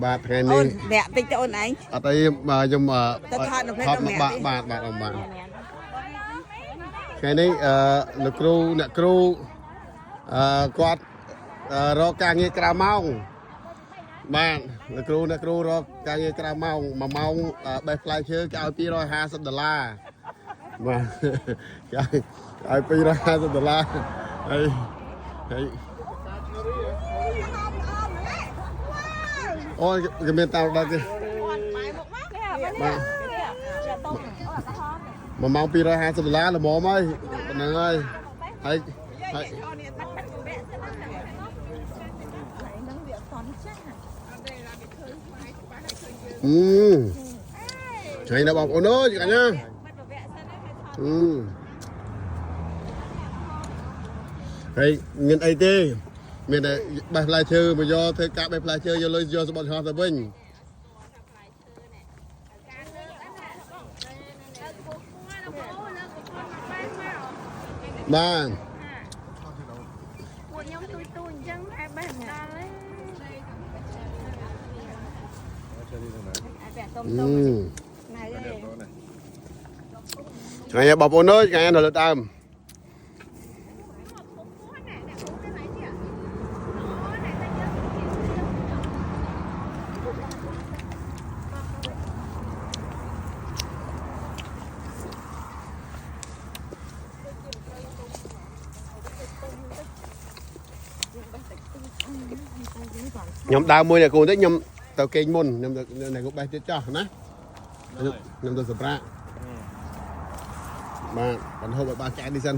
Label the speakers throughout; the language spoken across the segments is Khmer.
Speaker 1: បាទថ្ងៃនេះ
Speaker 2: អ្នកតិចទៅអូនឯង
Speaker 1: អត់អីខ្ញុំ
Speaker 2: ទៅថតនៅផ្លេតរបស់
Speaker 1: បាទថ្ងៃនេះលោកគ្រូអ្នកគ្រូគាត់រកការងារក្រៅម៉ោងបាទលោកគ្រូអ្នកគ្រូរកការងារក្រៅម៉ោង1ម៉ោងបេះផ្លែឈើគេឲ្យ$250បាទគេឲ្យ$250ហើយអូយគេមានតាមដល់ទេបាទ1ម៉ោង$250ល្មមហើយប៉ុណ្្នឹងហើយហើយឆ្ងាញ់ណាស់បងប្អូនអើយឆ្ងាញ់ណាស់ហើយមានអីទេមានតែបេះផ្លែឈើមកយកធ្វើការបេះផ្លែឈើយកលុយយកសម្បត្តិហោះទៅវិញបាទ
Speaker 3: ពួកខ្ញុំទូអញ្ចឹងតែបេះមិនដល់ទេ
Speaker 1: ឆ្ងាញ់បងប្អូនអើយឆ្ងាញ់ដល់លើដើមខ្ញុំដើរមួយអ្នកគ្រូតិចខ្ញុំទៅគេងមុនខ្ញុំទៅអ្នកគ្រូបេះទៀតចោះណាខ្ញុំទៅសម្រាប់បាទបន្តហូបឲ្យបានឆ្អែតនេះសិន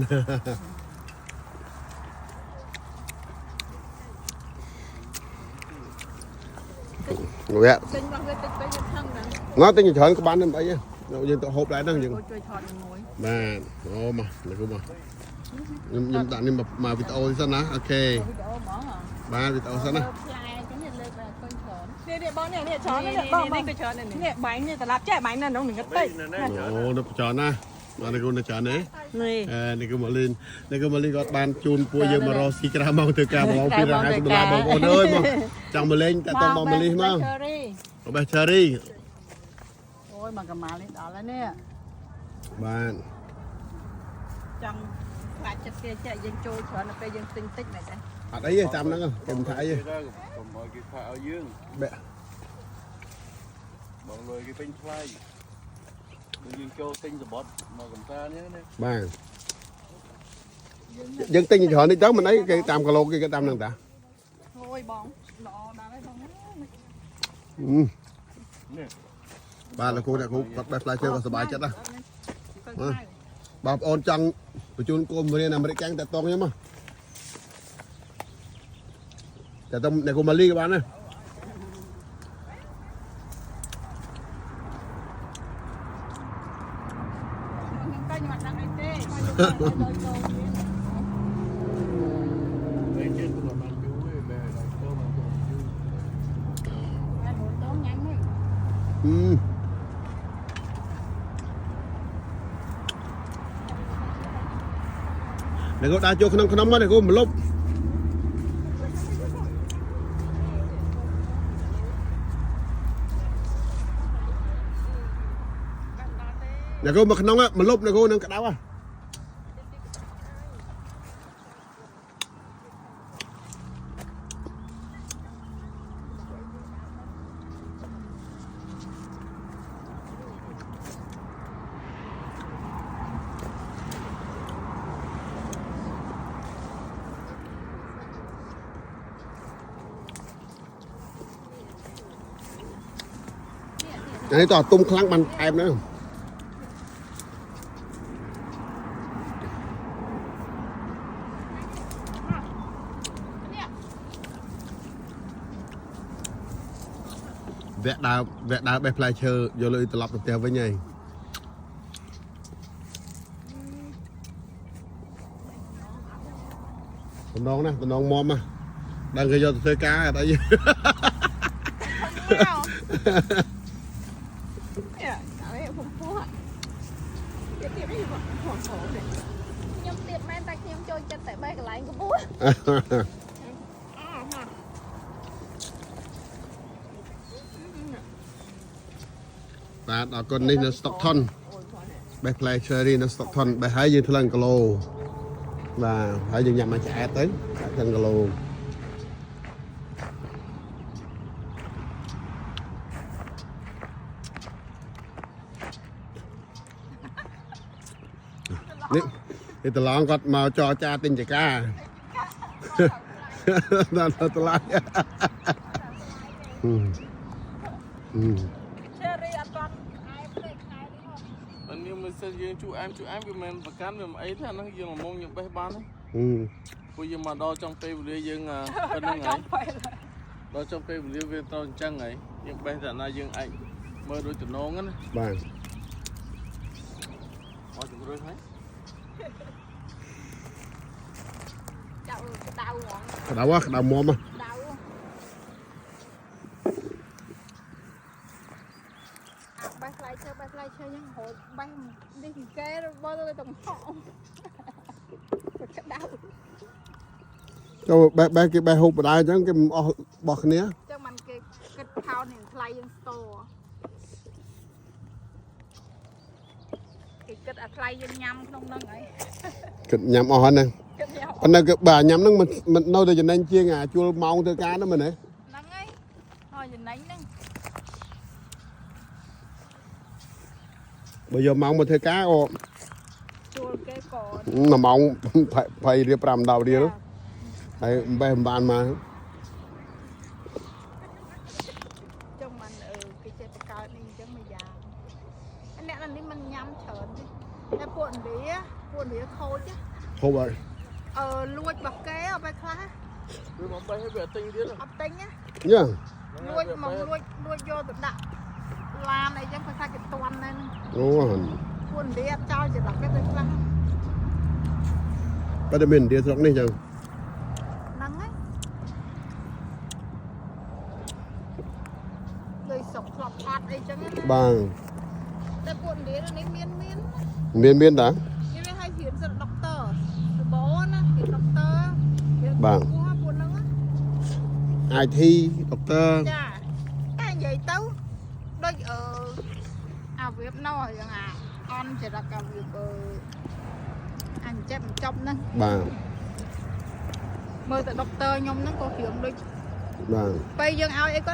Speaker 1: វាទិញរបស់វាតិចពេកយើងថឹងណាទិញច្រើនក៏បានដែរមិនអីទេយើងទៅហូបដែរហ្នឹងយើងជួយថតមួយបាទអូមកអ្នកគ្រូមកខ្ញុំដាក់នេះមកវីដេអូសិនណាអូខេវីដេអូហ្មងបាទវីដេអូសិនណា
Speaker 2: នេះបងនេះច្រើននេះបងនេះក៏ច្រើននេះបាញ់នេះត្រឡប់ចេះបាញ់នៅក្នុងនឹងតិច
Speaker 1: អូនៅច្រើនណាស់បាទនេះគូនៅច្រើនទេនេះគឺមកលីននេះគឺមកលីនគាត់បានជូនពួកយើងមករកស៊ីក្រៅមកធ្វើការមក$250បងប្អូនអើយមកចង់មកលេងតាក់តងមកលីមកបេះ cherry
Speaker 2: អូយមកកាម៉ាលនេះដល់ហើយនេះ
Speaker 1: បាទ
Speaker 2: ចង់ខ្លាចចិត្តគេចេះយើងចូលច្រើនទៅពេលយើងទិញតិចមែនទេ
Speaker 1: អត់អីទេចាំហ្នឹងគេមិនថាអីទេ
Speaker 4: កុំឲ្យគេថាឲ្យយើងបងលុយគេពេញថ្លៃយើងចូលទិញសបត់មកកំសាន្តហ្នឹងណា
Speaker 1: បាទយើងទិញច្រើននេះទៅមិនអីគេតាមគីឡូគេតាមហ្នឹងតា
Speaker 2: អូយបងល្អដល់ហើយបង
Speaker 1: នេះបាទលោកគ្រូគាត់បេះផ្លែឈើក៏សប្បាយចិត្តដែរបងប្អូនចង់បញ្ជូនកូនរៀនអាមេរិកកាំងតាតងខ្ញុំមកតែទៅអ្នកគូម៉ាលីក៏បានដែរអ្នកគូដាក់ចូលក្នុងមកអ្នកគូមកលុបអ្នកគូមកក្នុងមកលុបអ្នកគូនឹងក្តៅនេះតោះទុំខ្លាំងបានផ្អែមណាវគ្គដើរបេះផ្លែឈើយកលុយត្រឡប់ទៅផ្ទះវិញហើយតំណងណាតំណងមុំណាដឹងគេយកទៅធ្វើការអត់អី
Speaker 3: ខ្ញុំទៀតមែនតែខ្ញុំចូលចិត្តតែបេះកន្លែងក្បួន
Speaker 1: បាទអរគុណនេះនៅ Stockton បេះផ្លែ cherry នៅ Stockton បេះហើយយើងថ្លឹងគីឡូបាទហើយយើងញ៉ាំមកឆ្អែតទៅថ្លឹងគីឡូនេះតឡងគាត់មកចរចាទិញចកាដល់ទៅថ្លៃ
Speaker 2: cherry អត់ទាន់
Speaker 4: อันนี้มันจะยังชูแอมវាមិនប្រកាន់វាមិនអីទេអាហ្នឹងយើងមុំយើងបេះបានពួកយើងមកដល់ចំពេលវេលាយើងប៉ុណ្្នឹងហើយដល់ចំពេលវេលាវាត្រូវអញ្ចឹងហើយយើងបេះតែណាយើងអាចមើលដូចតំណងណា
Speaker 1: បាទ
Speaker 4: មកជំរឿនហើយ
Speaker 3: Đau đau ngon.
Speaker 1: ក្តៅក្តៅមុំ
Speaker 3: Đau. Bác lại chơi nhá, hồi bác đi kê rồi bao tôi tổng họ. Cái đau.
Speaker 1: ចូលបែគេបែហូបបណ្ដាអញ្ចឹងគេអស់របស់គ្នា
Speaker 3: Cho mình cái phao này lại in store. Cái kết ở lại in nhâm không nâng ấy.
Speaker 1: គិតញ៉ាំអស់ហើយហ្នឹង
Speaker 3: Kết nhau.
Speaker 1: ប៉ុន្តែគឺបាទញ៉ាំហ្នឹងមិននៅតែចំណេញជាងអាជួលម៉ោងធ្វើការហ្នឹងមែនទេ
Speaker 3: Nâng ấy. Thôi nhìn đánh nâng.
Speaker 1: បើយកម៉ោងមកធ្វើការអូ
Speaker 3: Chua cái cổ.
Speaker 1: 1ម៉ោង20រៀល5 10រៀលហើយបេះបានមក
Speaker 3: Cho mình cái chế cao này chứ mà già. Anh nè là đi mình nhâm trợn đi. Cái cuộn đĩa khô chứ.
Speaker 1: ហូបហើយ
Speaker 3: Luộc bọc kế ở bên khá.
Speaker 4: វាមកបេះវាទិញទៀត
Speaker 3: Ốc tính á.
Speaker 1: ញ៉ា
Speaker 3: Luộc mỏng luộc vô tự đặt. Làm này chứ phải sao cái toàn này.
Speaker 1: អូ
Speaker 3: Cuộn đĩa cho chỉ đọc cái bên khá.
Speaker 1: បើតែមានឥណ្ឌាស្រុកនេះចឹង
Speaker 3: Nâng ấy. Rồi sọc lọc hạt ấy chứ.
Speaker 1: បាទ
Speaker 3: Cái cuộn đĩa nó miên.
Speaker 1: មានតា
Speaker 3: Như thế hay hiến sự doctor. Rồi bố nó hiến doctor.
Speaker 1: Vâng.
Speaker 3: Cuộn nâng á.
Speaker 1: IT ដុកទ័រ
Speaker 3: Chà. Cái vậy tao. Đôi việc nó rồi con chỉ là cả việc anh chết một trong nữa
Speaker 1: បាទ
Speaker 3: mơ tại doctor nhom nó có chuyện đôi
Speaker 1: បាទ
Speaker 3: bây giờ ao ấy có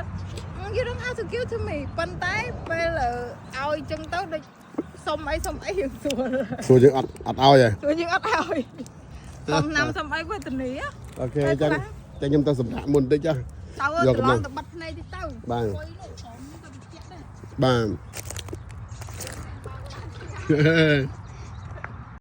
Speaker 3: you don't have to give to me bên tay bây là ao chân tao đi xong ấy hiện sùa
Speaker 1: ព្រោះយើងអត់ឲ្យទេ
Speaker 3: sùa nhưng ắt ao xong năm xong ấy với tình nghĩa
Speaker 1: អូខេអញ្ចឹងខ្ញុំទៅសម្រាប់មុនតិចចា
Speaker 3: tao ơi
Speaker 1: Vô
Speaker 3: tao
Speaker 1: cầm
Speaker 3: lo
Speaker 1: nè.
Speaker 3: tao bắt này đi tao
Speaker 1: Vâng.
Speaker 3: Quay nó, còn nó tao bị chết đấy.
Speaker 1: បាទ